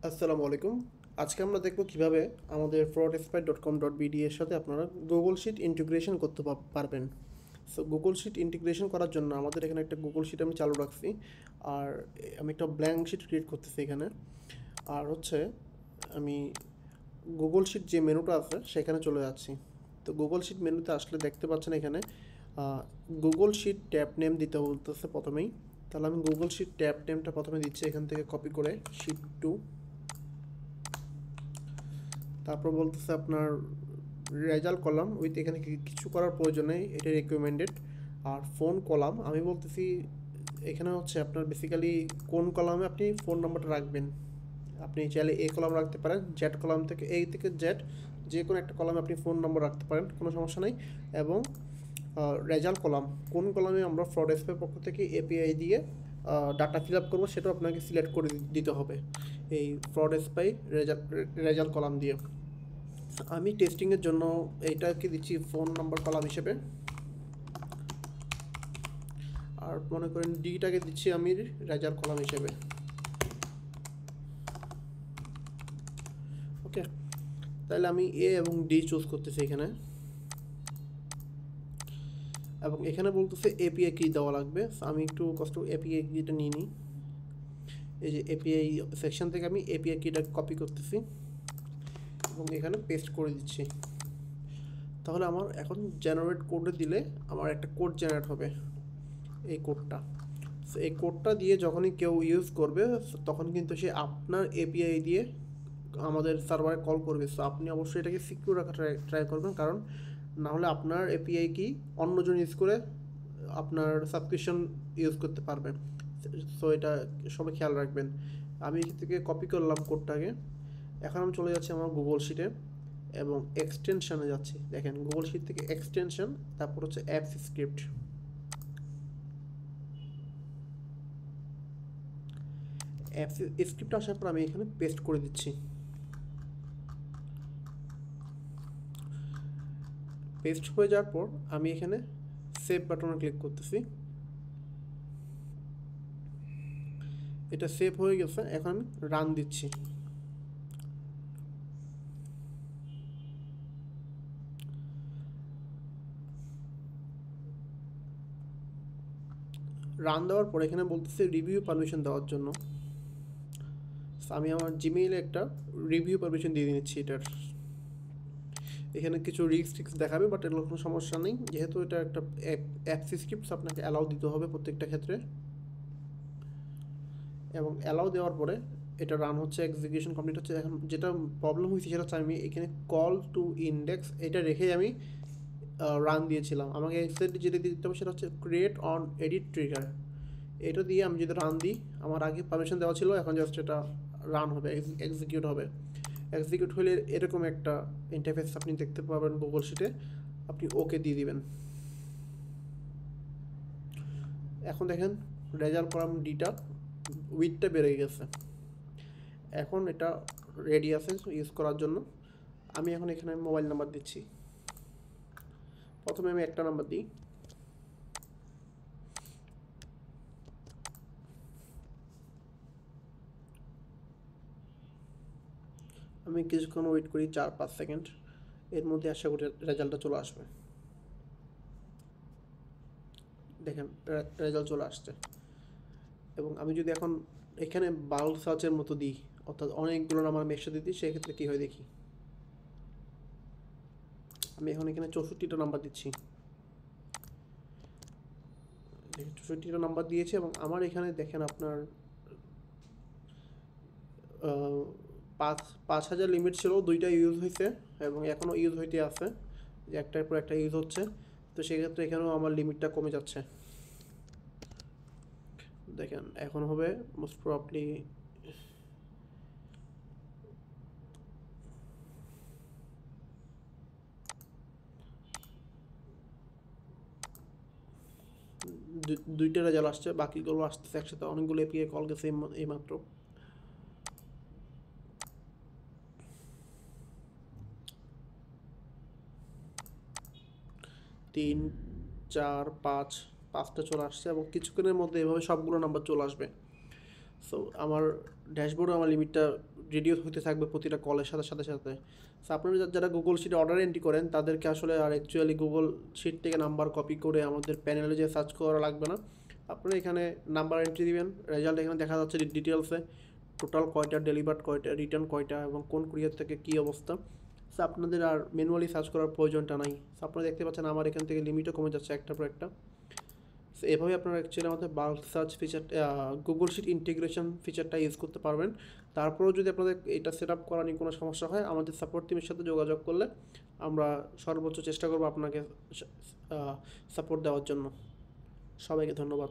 আসসালামু আলাইকুম। আজকে আমরা দেখব কিভাবে আমাদের fraudexpert.com.bd এর সাথে আপনারা গুগল শিট ইন্টিগ্রেশন করতে পারবেন। সো গুগল শিট ইন্টিগ্রেশন করার জন্য আমাদের এখানে একটা গুগল শিট আমি চালু রাখছি, আর আমি একটা ব্ল্যাঙ্ক শিট ক্রিয়েট করতেছি এখানে। আর হচ্ছে আমি গুগল শিট যে মেনুটা আছে সেখানে চলে যাচ্ছি। তো গুগল শিট মেনুতে আসলে দেখতে পাচ্ছেন এখানে গুগল শিট ট্যাব নেম দিতে বলতেছে প্রথমেই। তাহলে আমি গুগল শিট ট্যাব নেমটা প্রথমে দিচ্ছি, এখান থেকে কপি করে শিট 2। তারপর বলতেছে আপনার রেজাল্ট কলাম উইথ, এখানে কিছু করার প্রয়োজন নেই, এটা রিকমেন্ডেড। আর ফোন কলাম আমি বলতেছি এখানে হচ্ছে আপনার বেসিক্যালি কোন কলামে আপনি ফোন নাম্বারটা রাখবেন। আপনি চাইলে এ কলাম রাখতে পারেন, জেড কলাম থেকে এ থেকে জেড যে কোনো একটা কলামে আপনি ফোন নম্বর রাখতে পারেন, কোনো সমস্যা নেই। এবং রেজাল্ট কলাম, কোন কলামে আমরা ফ্রড এক্সপের পক্ষ থেকে এপিআই দিয়ে ডাটা ফিল আপ করবো সেটাও আপনাকে সিলেক্ট করে দিতে হবে এই ফ্রড এক্সপাই রেজাল্ট কলাম দিয়ে। আমি টেস্টিংয়ের জন্য এইটাকে দিচ্ছি ফোন নাম্বার কলাম হিসেবে, আর মনে করেন ডিটাকে দিচ্ছি আমি রেজাল্ট কলাম হিসেবে। ওকে, তাহলে আমি এ এবং ডি চুজ করতেছি এখানে, এবং এখানে বলতেছে এপিআই কি দেওয়া লাগবে। আমি একটু কষ্ট এপিআই কিটা নিয়ে নিই। এই যে এপিআই সেকশন থেকে আমি এপিআই কিটা কপি করতেছি এবং এখানে পেস্ট করে দিচ্ছি। তাহলে আমার এখন জেনারেট কোডে দিলে আমার একটা কোড জেনারেট হবে, এই কোডটা। সো এই কোডটা দিয়ে যখনই কেউ ইউজ করবে তখন কিন্তু সে আপনার এপিআই দিয়ে আমাদের সার্ভারে কল করবে। সো আপনি অবশ্যই এটাকে সিকিউর রাখা ট্রাই করবেন, কারণ না হলে আপনার এপিআই কি অন্যজন ইউজ করে আপনার সাবস্ক্রিপশন ইউজ করতে পারবে। সো এটা সবাই খেয়াল রাখবেন। আমি এখান থেকে কপি করলাম কোডটাকে। এখন আমি চলে যাচ্ছি আমার গুগল শিটে এবং এক্সটেনশনে যাচ্ছি। দেখেন গুগল শিট থেকে এক্সটেনশন, তারপর হচ্ছে অ্যাপস স্ক্রিপ্ট। অ্যাপস স্ক্রিপ্ট আসার পর আমি এখানে পেস্ট করে দিচ্ছি। পেস্ট হয়ে যাওয়ার পর আমি এখানে সেভ বাটনে ক্লিক করতেছি। এটা সেভ হয়ে গেছে, এখন আমি রান দিচ্ছি। রান দেওয়ার পর এখানে বলতেছে রিভিউ পারমিশন দেওয়ার জন্য। আমি আমার জিমেইলে একটা রিভিউ পারমিশন দিয়ে নিচ্ছি এটার। এখানে কিছু রিস্ক দেখাবে, বাট এগুলো কোনো সমস্যা নেই, যেহেতু এটা একটা অ্যাপস স্ক্রিপ্ট আপনাকে অ্যালাউ দিতে হবে প্রত্যেকটা ক্ষেত্রে। এবং অ্যালাউ দেওয়ার পরে এটা রান হচ্ছে, এক্সিকিউশন কমপ্লিট হচ্ছে। এখন যেটা প্রবলেম হয়েছে সেটা হচ্ছে আমি এখানে কল টু ইন্ডেক্স এটা রেখেই আমি রান দিয়েছিলাম। আমাকে এক্সাক্টলি যেটা দিতে হবে সেটা হচ্ছে ক্রিয়েট অন এডিট ট্রিগার। এটা দিয়ে আমি যদি রান দিই, আমার আগে পারমিশন দেওয়া ছিল, এখন জাস্ট এটা রান হবে, এক্সিকিউট হবে। এক্সিকিউট হলে এরকম একটা ইন্টারফেস আপনি দেখতে পাবেন গুগল শিটে, আপনি ওকে দিয়ে দিবেন। এখন দেখেন রেজাল্ট কলাম ডিটা উইথটা বেড়ে গেছে, এখন এটা রেডি আছে ইউজ করার জন্য। আমি এখন এখানে মোবাইল নাম্বার দিচ্ছি। প্রথমে আমি একটা নাম্বার দিই, আমি কিছুক্ষণ ওয়েট করি 4-5 সেকেন্ড, এর মধ্যে আশা করি রেজাল্টটা চলে আসবে। দেখেন রেজাল্ট চলে আসছে। এবং আমি যদি এখন এখানে বাল্ক সার্চের মতো দিই, অর্থাৎ অনেকগুলো নাম্বার আমি একসাথে দিই, সেক্ষেত্রে কী হয় দেখি। আমি এখন এখানে 64টা নাম্বার দিচ্ছি, 64টা নাম্বার দিয়েছি। এবং আমার এখানে দেখেন আপনার 5,000 লিমিট ছিল, 2টা ইউজ হয়েছে এবং এখনও ইউজ হইতে আছে, যে একটার পর একটা ইউজ হচ্ছে। তো সেক্ষেত্রে এখানেও আমার লিমিটটা কমে যাচ্ছে। দেখেন এখন হবে মোস্ট প্রবাবলি দুইটা রেজাল্ট আসছে, বাকিগুলো আসতেছে একসাথে। অনেকগুলো এপিআই কল গেছে এইমাত্র। তিন, 4, 5টা চলে আসছে এবং কিছুক্ষণের মধ্যে এভাবে সবগুলো নাম্বার চলে আসবে। সো আমার ড্যাশবোর্ডে আমার লিমিটটা রিডিউস হতে থাকবে প্রতিটা কলের সাথে সাথে সাথে। সো আপনারা যারা গুগল শিটে অর্ডার এন্ট্রি করেন তাদেরকে আসলে আর অ্যাকচুয়ালি গুগল শিট থেকে নাম্বার কপি করে আমাদের প্যানেলে যে সার্চ করা লাগবে না। আপনারা এখানে নাম্বার এন্ট্রি দিবেন, রেজাল্ট এখানে দেখা যাচ্ছে ডিটেলসে টোটাল কয়টা ডেলিভার্ড, কয়টা রিটার্ন, কয়টা এবং কোন কুরিয়ার থেকে কী অবস্থা। সো আপনাদের আর ম্যানুয়ালি সার্চ করার প্রয়োজনটা নাই। সো আপনারা দেখতে পাচ্ছেন আমার এখান থেকে লিমিটও কমে যাচ্ছে একটার পর একটা। সো এভাবে আপনারা অ্যাকচুয়ালি আমাদের bulk search feature, Google sheet integration ফিচারটা ইউজ করতে পারবেন। তারপরেও যদি আপনাদের এটা সেট আপ করা নিয়ে কোনো সমস্যা হয় আমাদের সাপোর্ট টিমের সাথে যোগাযোগ করলে আমরা সর্বোচ্চ চেষ্টা করবো আপনাকে সাপোর্ট দেওয়ার জন্য। সবাইকে ধন্যবাদ।